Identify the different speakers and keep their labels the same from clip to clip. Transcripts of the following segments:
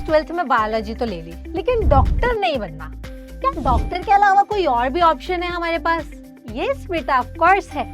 Speaker 1: Class 12th में biology तो ले ली, लेकिन डॉक्टर नहीं बनना। क्या डॉक्टर के अलावा कोई और भी ऑप्शन है हमारे पास? यस बेटा, ऑफ कोर्स है।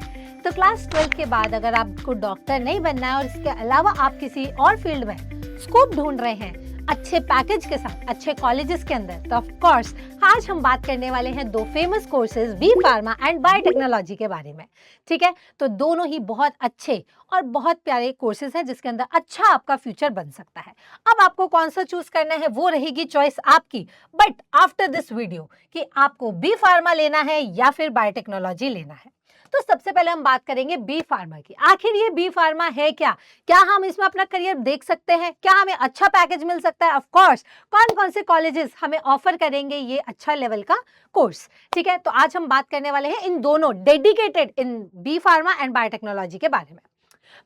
Speaker 1: तो क्लास 12th के बाद अगर आपको डॉक्टर नहीं बनना है और इसके अलावा आप किसी और फील्ड में स्कोप ढूंढ रहे हैं अच्छे पैकेज के साथ, अच्छे कॉलेजेस के अंदर, तो ऑफ कोर्स आज हम बात करने वाले हैं दो famous courses B pharma and biotechnology के बारे में। ठीक है, तो दोनों ही बहुत अच्छे और बहुत प्यारे कोर्सेज हैं जिसके अंदर अच्छा आपका फ्यूचर बन सकता है। अब आपको कौन सा चूज करना है वो रहेगी चॉइस आपकी, बट आफ्टर दिस वीडियो कि आपको बी फार्मा लेना है या फिर बायोटेक्नोलॉजी लेना है। तो सबसे पहले हम बात करेंगे बी फार्मा की। आखिर ये बी फार्मा है क्या? क्या हम इसमें अपना करियर देख सकते हैं? क्या हमें अच्छा पैकेज मिल सकता है? Of course. कौन कौन से कॉलेजेस हमें ऑफर करेंगे ये अच्छा लेवल का कोर्स? ठीक है, तो आज हम बात करने वाले हैं इन दोनों dedicated in B pharma and biotechnology के बारे में।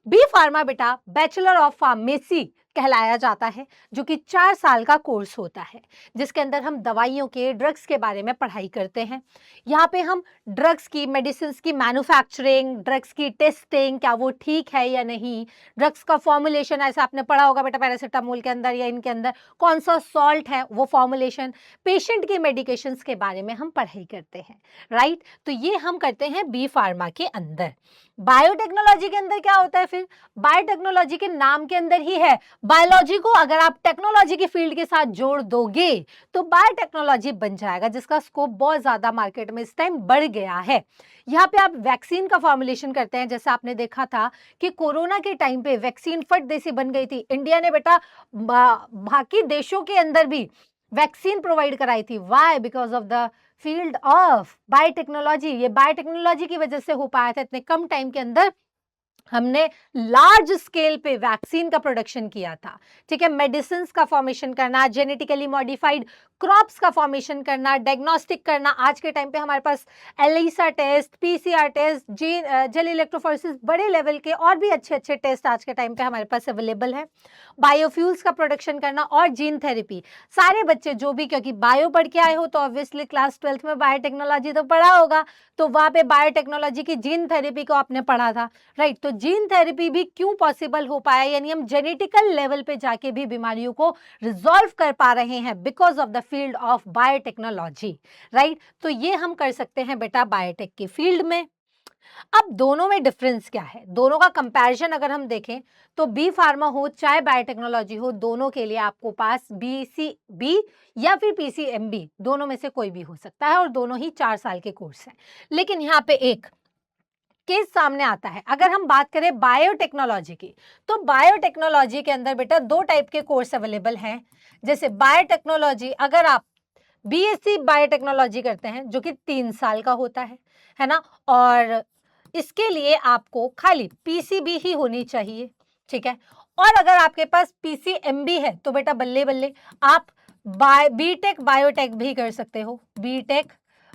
Speaker 1: बी फार्मा बेटा बैचलर ऑफ फार्मेसी कहलाया जाता है, जो कि 4 साल का कोर्स होता है, जिसके अंदर हम दवाइयों के, ड्रग्स के बारे में पढ़ाई करते हैं। यहाँ पे हम ड्रग्स की, मेडिसिन की मैन्युफैक्चरिंग, ड्रग्स की टेस्टिंग, क्या वो ठीक है या नहीं, ड्रग्स का फॉर्मुलेशन, ऐसा आपने पढ़ा होगा बेटा पैरासीटामोल के अंदर या इनके अंदर कौन सा सॉल्ट है वो फॉर्मुलेशन, पेशेंट के मेडिकेशंस के बारे में हम पढ़ाई करते हैं, राइट। तो ये हम करते हैं बी फार्मा के अंदर। बायोटेक्नोलॉजी के अंदर क्या होता है फिर? बायोटेक्नोलॉजी के नाम के अंदर ही है, बायोलॉजी को अगर आप टेक्नोलॉजी की फील्ड के साथ जोड़ दोगे तो बायोटेक्नोलॉजी बन जाएगा, जिसका स्कोप बहुत ज्यादा मार्केट में इस टाइम बढ़ गया है। यहाँ पे आप वैक्सीन का फॉर्मुलेशन करते हैं, जैसे आपने देखा था कि कोरोना के टाइम पे वैक्सीन फट देसी बन गई थी। इंडिया ने बेटा बाकी देशों के अंदर भी वैक्सीन प्रोवाइड कराई थी। Why? Because of the field of biotechnology. ये बायोटेक्नोलॉजी की वजह से हो पाया था, इतने कम टाइम के अंदर हमने लार्ज स्केल पे वैक्सीन का प्रोडक्शन किया था। ठीक है, मेडिसिन का फॉर्मेशन करना, जेनेटिकली मॉडिफाइड क्रॉप्स का फॉर्मेशन करना, डायग्नोस्टिक करना। आज के टाइम पे हमारे पास ELISA test, PCR test, gel electrophoresis, बड़े लेवल के और भी अच्छे अच्छे टेस्ट आज के टाइम पे हमारे पास अवेलेबल है। बायोफ्यूल्स का प्रोडक्शन करना और जीन थेरेपी। सारे बच्चे जो भी, क्योंकि बायो पढ़ के आए हो तो ऑब्वियसली क्लास 12th में बायोटेक्नोलॉजी तो पढ़ा होगा, तो वहां पे बायोटेक्नोलॉजी की जीन थेरेपी को आपने पढ़ा था, राइट। तो जीन थेरेपी भी क्यों पॉसिबल हो पाया, यानी हम जेनेटिकल लेवल पे जाके भी बीमारियों को रिजॉल्व कर पा रहे हैं because of the field of biotechnology, right. तो ये हम कर सकते हैं बेटा बायोटेक की फील्ड में। अब दोनों में डिफरेंस क्या है, दोनों का कंपैरिजन अगर हम देखें तो बी फार्मा हो चाहे बायोटेक्नोलॉजी हो, दोनों के लिए आपको पास बीसीबी या फिर पीसीएमबी, दोनों में से कोई भी हो सकता है और दोनों ही 4 साल के कोर्स हैं। लेकिन यहाँ पे एक केस सामने आता है। अगर हम बात करें बायोटेक्नोलॉजी की, तो बायोटेक्नोलॉजी के अंदर बेटा 2 टाइप के कोर्स अवेलेबल हैं। जैसे बायोटेक्नोलॉजी, अगर आप बीएससी बायोटेक्नोलॉजी करते हैं जो कि 3 साल का होता है ना, और इसके लिए आपको खाली पीसीबी ही होनी चाहिए, ठीक है। और अगर आपके पास पीसीएमबी है तो बेटा बल्ले बल्ले, आप बीटेक बायोटेक भी कर सकते हो, बीटेक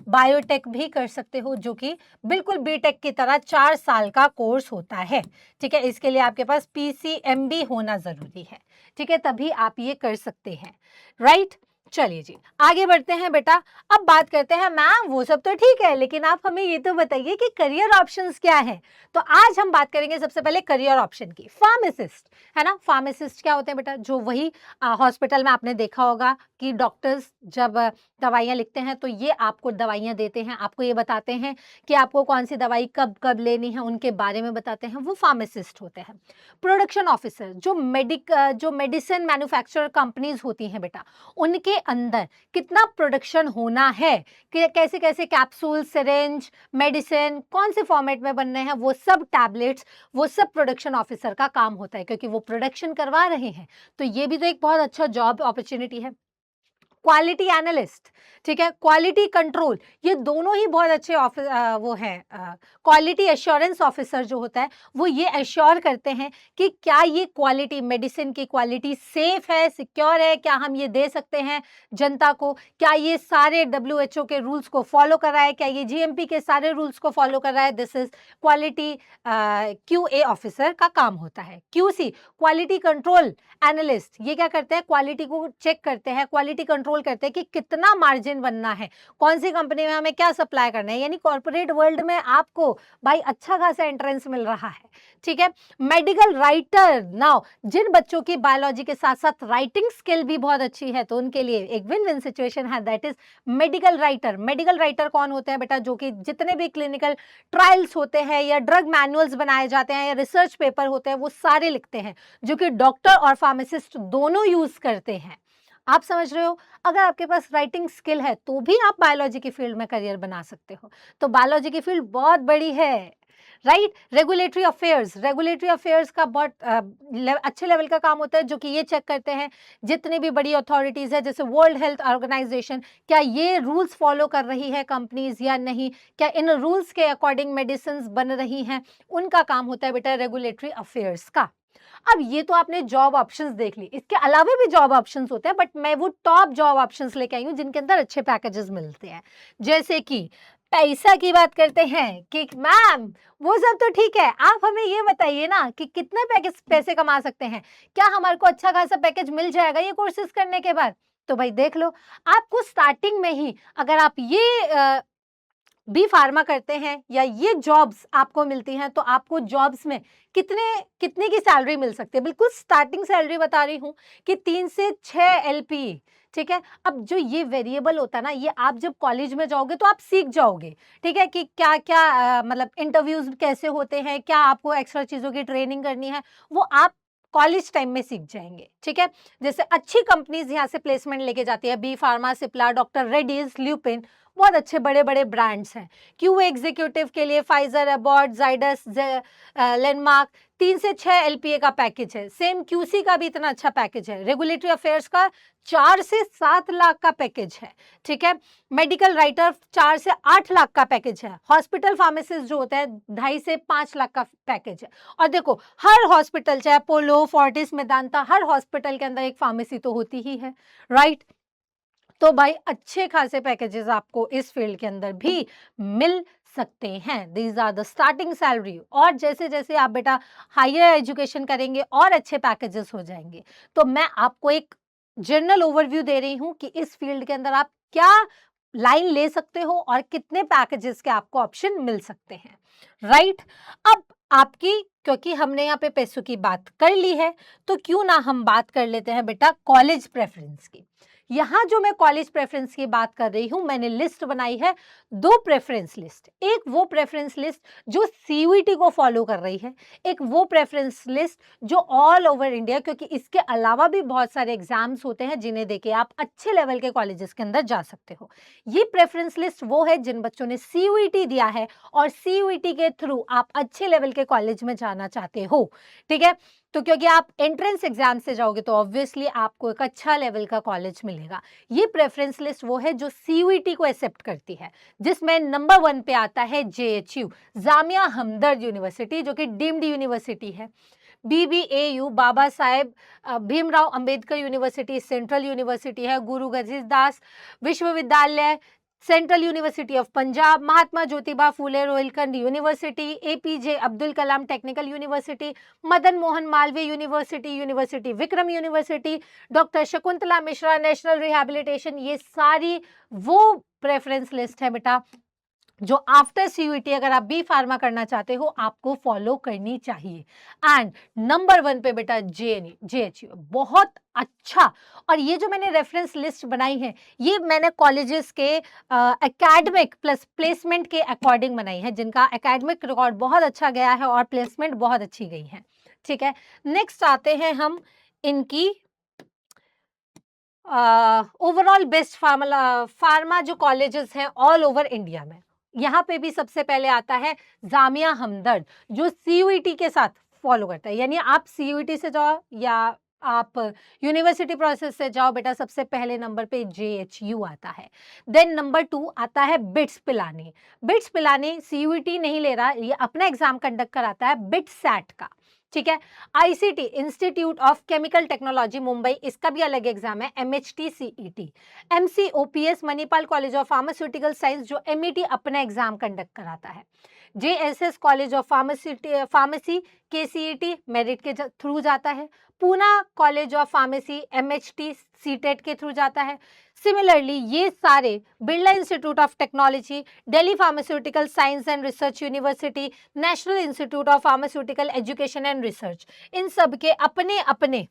Speaker 1: बायोटेक भी कर सकते हो, जो कि बिल्कुल बीटेक की तरह 4 साल का कोर्स होता है, ठीक है। इसके लिए आपके पास पीसीएमबी होना जरूरी है, ठीक है, तभी आप ये कर सकते हैं, राइट। चलिए जी आगे बढ़ते हैं बेटा। अब बात करते हैं, मैम वो सब तो ठीक है, लेकिन आप हमें ये तो बताइए कि करियर ऑप्शंस क्या है। तो आज हम बात करेंगे सबसे पहले करियर ऑप्शन की। फार्मासिस्ट, है ना। फार्मासिस्ट क्या होते हैं बेटा? जो वही हॉस्पिटल में आपने देखा होगा कि डॉक्टर्स जब दवाइयाँ लिखते हैं तो ये आपको दवाइयाँ देते हैं, आपको ये बताते हैं कि आपको कौन सी दवाई कब कब लेनी है, उनके बारे में बताते हैं, वो फार्मासिस्ट होते हैं। प्रोडक्शन ऑफिसर, जो मेडिसिन मैन्युफैक्चरर कंपनीज होती हैं बेटा, उनके अंदर कितना प्रोडक्शन होना है, कि कैसे कैसे कैप्सूल, सिरिंज, मेडिसिन कौन से फॉर्मेट में बनने हैं, वो सब टैबलेट्स, वो सब प्रोडक्शन ऑफिसर का काम होता है, क्योंकि वो प्रोडक्शन करवा रहे हैं। तो ये भी तो एक बहुत अच्छा जॉब अपॉर्चुनिटी है। क्वालिटी एनालिस्ट, ठीक है, क्वालिटी कंट्रोल, ये दोनों ही बहुत अच्छे वो हैं। क्वालिटी एश्योरेंस ऑफिसर जो होता है वो ये एश्योर करते हैं कि क्या ये क्वालिटी, मेडिसिन की क्वालिटी सेफ है, सिक्योर है, क्या हम ये दे सकते हैं जनता को, क्या ये सारे WHO के रूल्स को फॉलो कर रहा है, क्या ये GMP के सारे रूल्स को फॉलो कर रहा है। This is quality QA officer का काम होता है। QC क्वालिटी कंट्रोल एनालिस्ट, ये क्या करते हैं? क्वालिटी को चेक करते हैं, क्वालिटी कंट्रोल कंट्रोल करते हैं कि कितना मार्जिन बनना है, कौन सी कंपनी में हमें क्या सप्लाई करना है। यानी कॉर्पोरेट वर्ल्ड में आपको भाई अच्छा खासा एंट्रेंस मिल रहा है, ठीक है। मेडिकल राइटर, नाउ जिन बच्चों की बायोलॉजी के साथ साथ राइटिंग स्किल भी बहुत अच्छी है तो उनके लिए एक विन विन सिचुएशन है, that is medical writer. Medical writer कौन होते हैं बेटा? जो कि जितने भी क्लिनिकल ट्रायल्स होते हैं या ड्रग मैनुअल्स बनाए जाते हैं या रिसर्च पेपर होते हैं वो सारे लिखते हैं, जो कि डॉक्टर और फार्मासिस्ट दोनों यूज करते हैं। आप समझ रहे हो? अगर आपके पास राइटिंग स्किल है तो भी आप बायोलॉजी की फील्ड में करियर बना सकते हो। तो बायोलॉजी की फील्ड बहुत बड़ी है, right. Regulatory affairs, regulatory affairs का बहुत अच्छे लेवल का काम होता है, जो कि ये चेक करते हैं जितनी भी बड़ी अथॉरिटीज है जैसे वर्ल्ड हेल्थ ऑर्गेनाइजेशन, क्या ये रूल्स फॉलो कर रही है कंपनीज या नहीं, क्या इन रूल्स के अकॉर्डिंग मेडिसिन बन रही हैं, उनका काम होता है बेटा रेगुलेटरी अफेयर्स का। अब ये तो आपने जॉब ऑप्शंस देख ली, इसके अलावा भी जॉब ऑप्शंस होते हैं, बट मैं वो टॉप जॉब ऑप्शंस लेके आई हूँ जिनके अंदर अच्छे पैकेजेस मिलते हैं। जैसे कि पैसा की बात करते हैं कि मैम वो सब तो ठीक है, आप हमें ये बताइए ना कि कितने पैसे कमा सकते हैं, क्या हमारे को अच्छा खासा पैकेज मिल जाएगा ये कोर्सेज करने के बाद? तो भाई देख लो, आपको स्टार्टिंग में ही अगर आप ये बी फार्मा करते हैं या ये जॉब्स आपको मिलती हैं तो आपको जॉब्स में कितने कितने की सैलरी मिल सकती है? बिल्कुल स्टार्टिंग सैलरी बता रही हूँ कि 3 से 6 एलपी, ठीक है। अब जो ये वेरिएबल होता है ना, ये आप जब कॉलेज में जाओगे तो आप सीख जाओगे, ठीक है, कि क्या क्या मतलब इंटरव्यूज कैसे होते हैं, क्या आपको एक्स्ट्रा चीज़ों की ट्रेनिंग करनी है, वो आप कॉलेज टाइम में सीख जाएंगे, ठीक है। जैसे अच्छी कंपनीज यहाँ से प्लेसमेंट लेके जाती है, B pharma, Cipla, doctor Reddy's, Lupin, बहुत अच्छे बड़े बड़े ब्रांड्स हैं। क्यू एग्जीक्यूटिव के लिए फाइजर, अबॉट, जाइडस, लैंडमार्क, 3 से 6 एलपीए का पैकेज है। सेम क्यूसी का भी इतना अच्छा पैकेज है। रेगुलेटरी अफेयर्स का 4 से 7 लाख का पैकेज है, ठीक है। मेडिकल राइटर 4 से 8 लाख का पैकेज है। हॉस्पिटल फार्मासिस्ट जो होता है 2.5 से 5 लाख का पैकेज है। और देखो, हर हॉस्पिटल, चाहे अपोलो, फोर्टिस, मेदांता, हर हॉस्पिटल के अंदर एक फार्मेसी तो होती ही है, राइट। तो भाई अच्छे खासे पैकेजेस आपको इस फील्ड के अंदर भी मिल सकते हैं। These are the starting salary. और जैसे जैसे आप बेटा हायर एजुकेशन करेंगे और अच्छे पैकेजेस हो जाएंगे। तो मैं आपको एक जनरल ओवरव्यू दे रही हूं कि इस फील्ड के अंदर आप क्या लाइन ले सकते हो और कितने पैकेजेस के आपको ऑप्शन मिल सकते हैं, राइट। अब आपकी, क्योंकि हमने यहाँ पे पैसों की बात कर ली है तो क्यों ना हम बात कर लेते हैं बेटा कॉलेज प्रेफरेंस की। यहाँ जो मैं कॉलेज प्रेफरेंस की बात कर रही हूँ, मैंने लिस्ट बनाई है, 2 प्रेफरेंस लिस्ट। एक वो प्रेफरेंस लिस्ट जो सीयूईटी को फॉलो कर रही है, एक वो प्रेफरेंस लिस्ट जो ऑल ओवर इंडिया, क्योंकि इसके अलावा भी बहुत सारे एग्जाम्स होते हैं जिन्हें देके आप अच्छे लेवल के कॉलेजेस के अंदर जा सकते हो। ये प्रेफरेंस लिस्ट वो है जिन बच्चों ने सीयूईटी दिया है और सीयूईटी के थ्रू आप अच्छे लेवल के कॉलेज में जाना चाहते हो, ठीक है। तो क्योंकि आप एंट्रेंस एग्जाम से जाओगे तो ऑब्वियसली आपको एक अच्छा लेवल का कॉलेज मिलेगा। ये प्रेफरेंस लिस्ट वो है जो सीयूईटी को एक्सेप्ट करती है, जिसमें नंबर 1 पे आता है जेएचयू, जामिया हमदर्द यूनिवर्सिटी, जो कि डीम्ड यूनिवर्सिटी है। BBAU, Baba Saheb Bhimrao Ambedkar university central university है। गुरु घसीदास विश्वविद्यालय, central university of Punjab, Mahatma Jyotiba Phule Rohilkhand university, APJ Abdul Kalam technical university, Madan Mohan Malaviya university, university Vikram university, doctor Shakuntala Mishra national rehabilitation. ये सारी वो प्रेफरेंस लिस्ट है बेटा जो आफ्टर सीयूईटी अगर आप बी फार्मा करना चाहते हो आपको फॉलो करनी चाहिए। एंड नंबर 1 पे बेटा जेएचयू बहुत अच्छा। और ये जो मैंने रेफरेंस लिस्ट बनाई है ये मैंने कॉलेजेस के एकेडमिक प्लस प्लेसमेंट के अकॉर्डिंग बनाई है, जिनका एकेडमिक रिकॉर्ड बहुत अच्छा गया है और प्लेसमेंट बहुत अच्छी गई है, ठीक है। नेक्स्ट आते हैं हम इनकी ओवरऑल बेस्ट फार्मा जो कॉलेजेस हैं ऑल ओवर इंडिया में। यहाँ पे भी सबसे पहले आता है जामिया हमदर्द जो सीयूईटी के साथ फॉलो करता है। यानी आप सीयूईटी से जाओ या आप यूनिवर्सिटी प्रोसेस से जाओ बेटा, सबसे पहले नंबर पे जेएचयू आता है। देन नंबर 2 आता है bits Pilani. Bits Pilani CUET नहीं ले रहा, ये अपना एग्जाम कंडक्ट कराता है बिट सैट का, ठीक है। ICT institute of chemical technology Mumbai, इसका भी अलग एग्जाम है MHT CET. MCOPS Manipal college of pharmaceutical science जो एमईटी अपना एग्जाम कंडक्ट कराता है। JSS college of pharmacy KCET merit के थ्रू जाता है, Poona college of pharmacy MHT CTET के थ्रू जाता है। सिमिलरली ये सारे Birla institute of technology, Delhi pharmaceutical science and research university, national institute of pharmaceutical education and research, इन सब के अपने अपने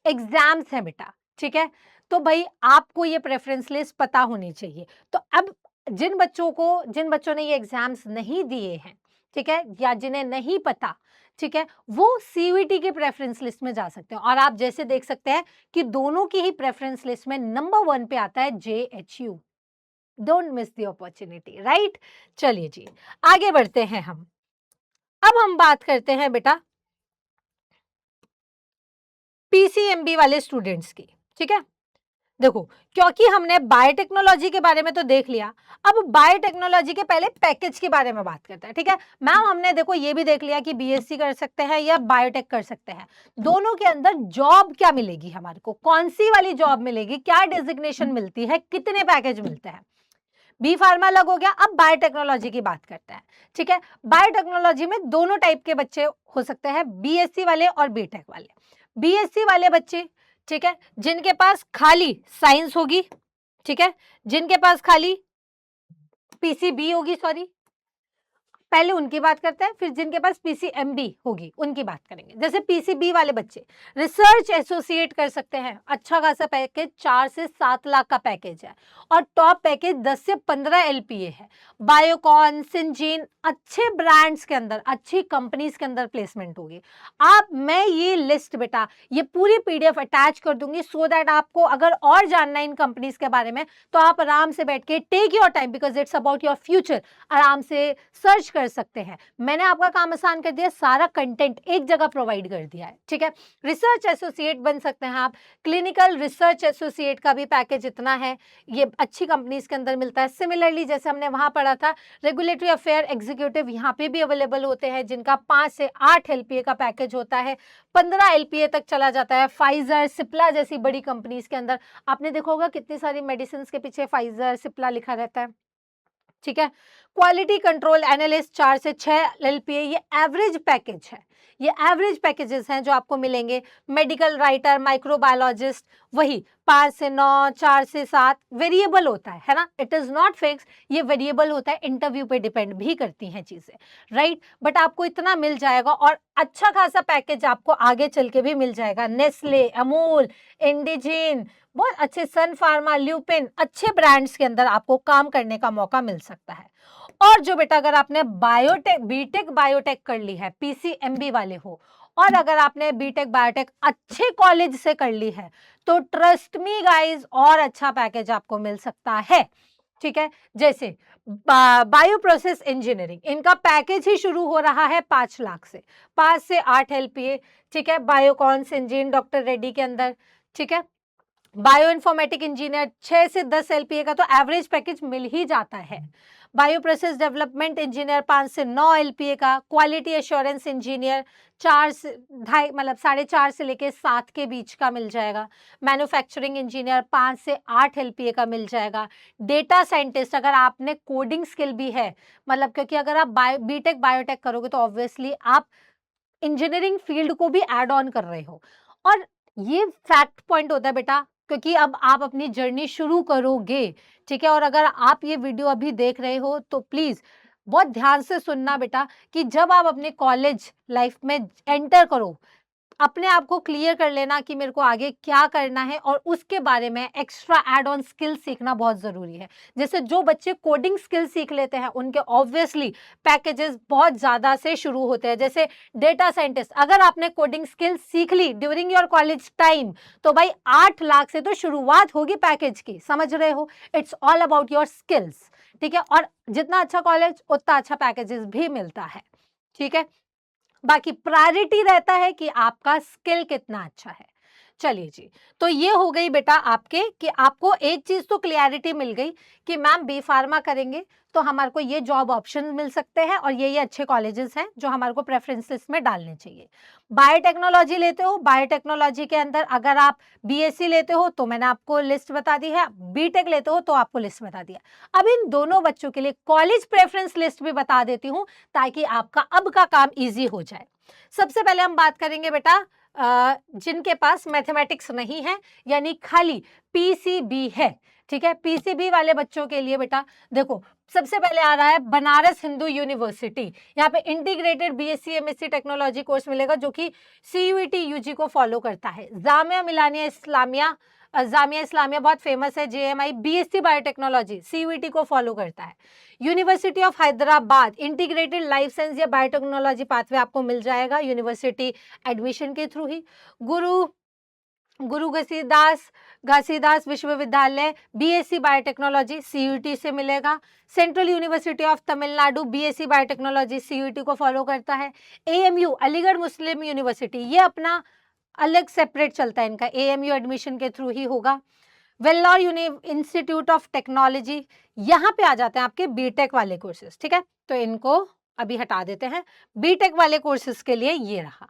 Speaker 1: एग्जाम्स हैं बेटा, ठीक है। तो भाई आपको ये प्रेफरेंस लिस्ट पता होनी चाहिए। तो अब जिन बच्चों ने ये एग्जाम्स नहीं दिए हैं, ठीक है, या जिन्हें नहीं पता, ठीक है, वो CVT के प्रेफरेंस लिस्ट में जा सकते हैं। और आप जैसे देख सकते हैं कि दोनों की ही प्रेफरेंस लिस्ट में नंबर 1 पे आता है JHU। Don't miss the opportunity, right. चलिए जी आगे बढ़ते हैं हम। अब हम बात करते हैं बेटा PCMB वाले स्टूडेंट्स की, ठीक है। देखो, क्योंकि हमने बायोटेक्नोलॉजी के बारे में तो देख लिया, अब बायोटेक्नोलॉजी के पहले पैकेज के बारे में बात करते हैं, ठीक है। मैम हमने देखो ये भी देख लिया कि BSc कर सकते हैं या बायोटेक कर सकते हैं, दोनों के अंदर जॉब क्या मिलेगी हमारे को, कौन सी वाली जॉब मिलेगी, क्या डेजिग्नेशन मिलती है, कितने पैकेज मिलते हैं। बी फार्मा अलग हो गया, अब बायोटेक्नोलॉजी की बात करते हैं, ठीक है। बायोटेक्नोलॉजी में दोनों टाइप के बच्चे हो सकते हैं, BSc वाले और BTech वाले। BSc वाले बच्चे, ठीक है, जिनके पास खाली साइंस होगी, ठीक है, जिनके पास खाली PCB होगी, सॉरी, पहले उनकी बात करते हैं, फिर जिनके पास PCMB होगी उनकी बात करेंगे। जैसे PCB वाले बच्चे रिसर्च एसोसिएट कर सकते हैं, अच्छा खासा पैकेज 4 से 7 लाख का पैकेज है और टॉप पैकेज 10 से 15 LPA है। बायोकॉन, सिंजीन, अच्छे ब्रांड्स के अंदर, अच्छी कंपनीज के अंदर प्लेसमेंट होगी। मैं ये लिस्ट बेटा, ये पूरी PDF अटैच कर दूंगी सो दैट आपको अगर और जानना है इन कंपनीज के बारे में तो आप आराम से बैठ के take your time, because it's about your future, आराम से सर्च कर सकते हैं। मैंने आपका काम आसान कर दिया, सारा कंटेंट एक जगह प्रोवाइड कर दिया है, ठीक है। रिसर्च एसोसिएट बन सकते हैं आप, क्लिनिकल रिसर्च एसोसिएट का भी पैकेज इतना है, ये अच्छी कंपनीज के अंदर मिलता है। सिमिलरली जैसे हमने वहां पढ़ा था, रेगुलेटरी अफेयर एग्जीक्यूटिव यहाँ पे भी अवेलेबल होते हैं, जिनका 5 से 8 LPA का पैकेज होता है, 15 LPA तक चला जाता है। फाइजर, सिप्ला जैसी बड़ी कंपनीज के अंदर आपने देखा होगा कितनी सारी मेडिसिन के पीछे फाइजर, सिप्ला लिखा रहता है, ठीक है। क्वालिटी कंट्रोल एनालिस्ट 4 से 6 LPA, ये एवरेज पैकेज है, ये एवरेज पैकेजेस हैं जो आपको मिलेंगे। मेडिकल राइटर, माइक्रोबायोलॉजिस्ट वही 5 से 9, 4 से 7, वेरिएबल होता है ना, इट इज नॉट फिक्स, ये वेरिएबल होता है, इंटरव्यू पे डिपेंड भी करती हैं चीजें, राइट। बट आपको इतना मिल जाएगा और अच्छा खासा पैकेज आपको आगे चल के भी मिल जाएगा। नेस्ले, अमूल, इंडिजीन, बहुत अच्छे, सन फार्मा, ल्यूपिन, अच्छे ब्रांड्स के अंदर आपको काम करने का मौका मिल सकता है। और जो बेटा अगर आपने बायोटेक, बीटेक बायोटेक कर ली है, PCMB वाले हो, और अगर आपने बीटेक बायोटेक अच्छे कॉलेज से कर ली है तो ट्रस्ट मी गाइस और अच्छा पैकेज आपको मिल सकता है, ठीक है। जैसे बायो प्रोसेस इंजीनियरिंग, इनका पैकेज ही शुरू हो रहा है 5 लाख से, 5 से 8 LPA, ठीक है। बायोकॉन, सिंजीन, डॉक्टर रेड्डी के अंदर, ठीक है। बायो इन्फॉर्मेटिक इंजीनियर 6 से 10 LPA का तो एवरेज पैकेज मिल ही जाता है। बायो प्रोसेस डेवलपमेंट इंजीनियर 5 से 9 LPA का, क्वालिटी एश्योरेंस इंजीनियर 4 से 2.5 मतलब 4.5 से लेके 7 के बीच का मिल जाएगा। मैन्युफैक्चरिंग इंजीनियर 5 से 8 LPA का मिल जाएगा। डेटा साइंटिस्ट, अगर आपने कोडिंग स्किल भी है, मतलब क्योंकि अगर आप बीटेक बायोटेक करोगे तो ऑब्वियसली आप इंजीनियरिंग फील्ड को भी ऐड ऑन कर रहे हो, और ये फैक्ट पॉइंट होता है बेटा, क्योंकि अब आप अपनी जर्नी शुरू करोगे, ठीक है। और अगर आप ये वीडियो अभी देख रहे हो तो प्लीज बहुत ध्यान से सुनना बेटा, कि जब आप अपने कॉलेज लाइफ में एंटर करो, अपने आप को क्लियर कर लेना कि मेरे को आगे क्या करना है, और उसके बारे में एक्स्ट्रा एड ऑन स्किल सीखना बहुत जरूरी है। जैसे जो बच्चे कोडिंग स्किल सीख लेते हैं उनके ऑब्वियसली पैकेजेस बहुत ज्यादा से शुरू होते हैं। जैसे डेटा साइंटिस्ट, अगर आपने कोडिंग स्किल सीख ली ड्यूरिंग योर कॉलेज टाइम तो भाई 8 लाख से तो शुरुआत होगी पैकेज की, समझ रहे हो। It's all about your skills, ठीक है। और जितना अच्छा कॉलेज उतना अच्छा पैकेजेस भी मिलता है, ठीक है। बाकी प्रायोरिटी रहता है कि आपका स्किल कितना अच्छा है। चलिए जी, तो ये हो गई बेटा आपके कि आपको एक चीज तो क्लियरिटी मिल गई कि मैम बी फार्मा करेंगे तो हमारे को ये जॉब ऑप्शन मिल सकते हैं और ये अच्छे कॉलेजेस हैं जो हमारे को प्रेफरेंस लिस्ट में डालने चाहिए। बायोटेक्नोलॉजी लेते हो, बायोटेक्नोलॉजी के अंदर अगर आप बीएससी लेते हो तो मैंने आपको लिस्ट बता दी है, बीटेक लेते हो तो आपको लिस्ट बता दिया। अब इन दोनों बच्चों के लिए कॉलेज प्रेफरेंस लिस्ट भी बता देती हूँ ताकि आपका अब का काम ईजी हो जाए। सबसे पहले हम बात करेंगे बेटा जिनके पास मैथमेटिक्स नहीं है यानी खाली पीसीबी है, ठीक है। पीसीबी वाले बच्चों के लिए बेटा देखो सबसे पहले आ रहा है बनारस हिंदू यूनिवर्सिटी। यहाँ पे integrated BSc MSc technology course मिलेगा जो कि सीयूईटी यूजी को फॉलो करता है। जामिया मिलानिया इस्लामिया, जामिया इस्लामिया बहुत फेमस है, जेएमआई बीएससी बायोटेक्नोलॉजी सीयूईटी को फॉलो करता है। University of Hyderabad integrated life science या बायोटेक्नोलॉजी पाथवे आपको मिल जाएगा यूनिवर्सिटी एडमिशन के थ्रू ही। गुरु घसीदास विश्वविद्यालय बीएससी बायोटेक्नोलॉजी सीयूईटी से मिलेगा। Central university of Tamil Nadu BSc biotechnology CUET को फॉलो करता है। एएमयू अलीगढ़ मुस्लिम यूनिवर्सिटी ये अपना अलग सेपरेट चलता है, इनका एएमयू एडमिशन के थ्रू ही होगा। वेल्लोर इंस्टीट्यूट ऑफ टेक्नोलॉजी, यहाँ पे आ जाते हैं आपके बीटेक वाले कोर्सेज, ठीक है। तो इनको अभी हटा देते हैं। बीटेक वाले कोर्सेज के लिए ये रहा।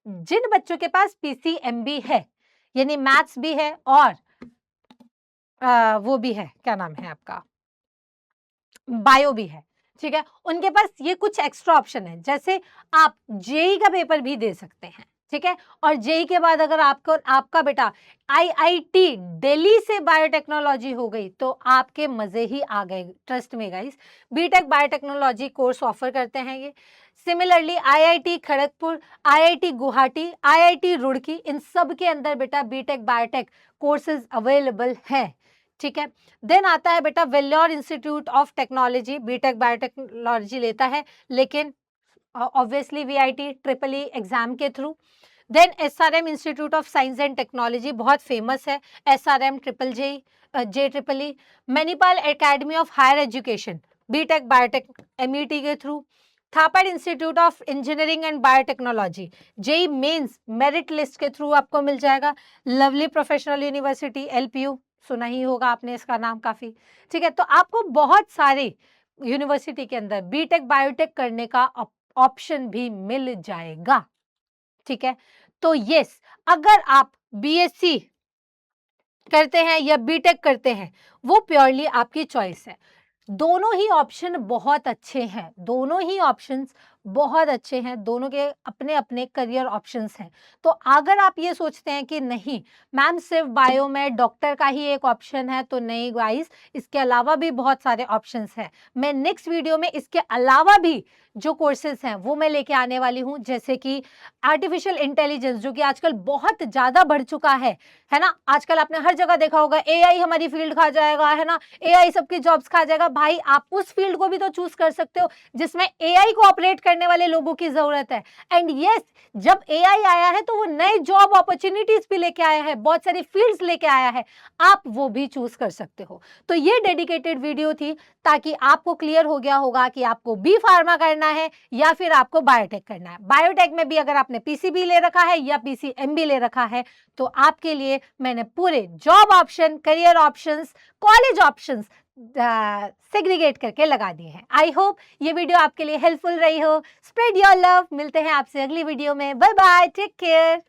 Speaker 1: जिन बच्चों के पास पीसीएमबी है यानी मैथ्स भी है और वो भी है, क्या नाम है आपका, बायो भी है, ठीक है, उनके पास ये कुछ एक्स्ट्रा ऑप्शन है। जैसे आप जेई का पेपर भी दे सकते हैं, ठीक है। और जेई के बाद अगर आपका बेटा आईआईटी दिल्ली से बायोटेक्नोलॉजी हो गई तो आपके मजे ही आ गए। ट्रस्ट में guys, BTech biotechnology course offer करते हैं ये। Similarly IIT Kharagpur, IIT Guwahati, IIT Roorkee, इन सब के अंदर बेटा बीटेक बायोटेक कोर्सेज अवेलेबल है, ठीक है। देन आता है बेटा Vellore institute of technology, BTech biotechnology लेता है लेकिन obviously VIT triple E exam के through. Then SRM institute of science and technology बहुत फेमस है, SRM triple J triple E. Manipal academy of higher education BTech biotech MET के through. Thapar institute of engineering and biotechnology JEE mains merit list के through आपको मिल जाएगा। Lovely professional university LPU, सुना ही होगा आपने इसका नाम काफी, ठीक है। तो आपको बहुत सारे यूनिवर्सिटी के अंदर बीटेक बायोटेक करने का ऑप्शन भी मिल जाएगा, ठीक है। तो यस, अगर आप बीएससी करते हैं या बीटेक करते हैं वो प्योरली आपकी चॉइस है। दोनों ही ऑप्शन बहुत अच्छे हैं, दोनों ही ऑप्शंस बहुत अच्छे हैं, दोनों के अपने अपने करियर ऑप्शंस हैं। तो अगर आप ये सोचते हैं कि नहीं मैम सिर्फ बायो में डॉक्टर का ही एक ऑप्शन है, तो नहीं गाइस, इसके अलावा भी बहुत सारे ऑप्शंस हैं। मैं नेक्स्ट वीडियो में इसके अलावा भी जो कोर्सेज हैं वो मैं लेके आने वाली हूँ, जैसे कि आर्टिफिशियल इंटेलिजेंस जो कि आजकल बहुत ज्यादा बढ़ चुका है ना। आजकल आपने हर जगह देखा होगा एआई हमारी फील्ड खा जाएगा, है ना, एआई सबकी जॉब्स खा जाएगा। भाई आप उस फील्ड को भी तो चूज कर सकते हो जिसमें एआई को ऑपरेट करने वाले लोगों की जरूरत है। एंड यस, जब एआई आया है तो वो नए जॉब अपॉर्चुनिटीज भी लेके आया है, बहुत सारी फील्ड्स लेके आया है, आप वो भी चूज कर सकते हो। तो ये डेडिकेटेड वीडियो थी ताकि आपको क्लियर हो गया होगा कि आपको बी फार्मा करना है या फिर आपको बायोटेक करना है। बायोटेक में भी अगर आपने पीसीबी ले रखा है या पीसीएमबी ले रखा है तो आपके लिए मैंने पूरे job option, career options, college options segregate करके लगा दिए हैं। आई होप ये वीडियो आपके लिए हेल्पफुल रही हो। स्प्रेड योर लव, मिलते हैं आपसे अगली वीडियो में। Bye bye, take care.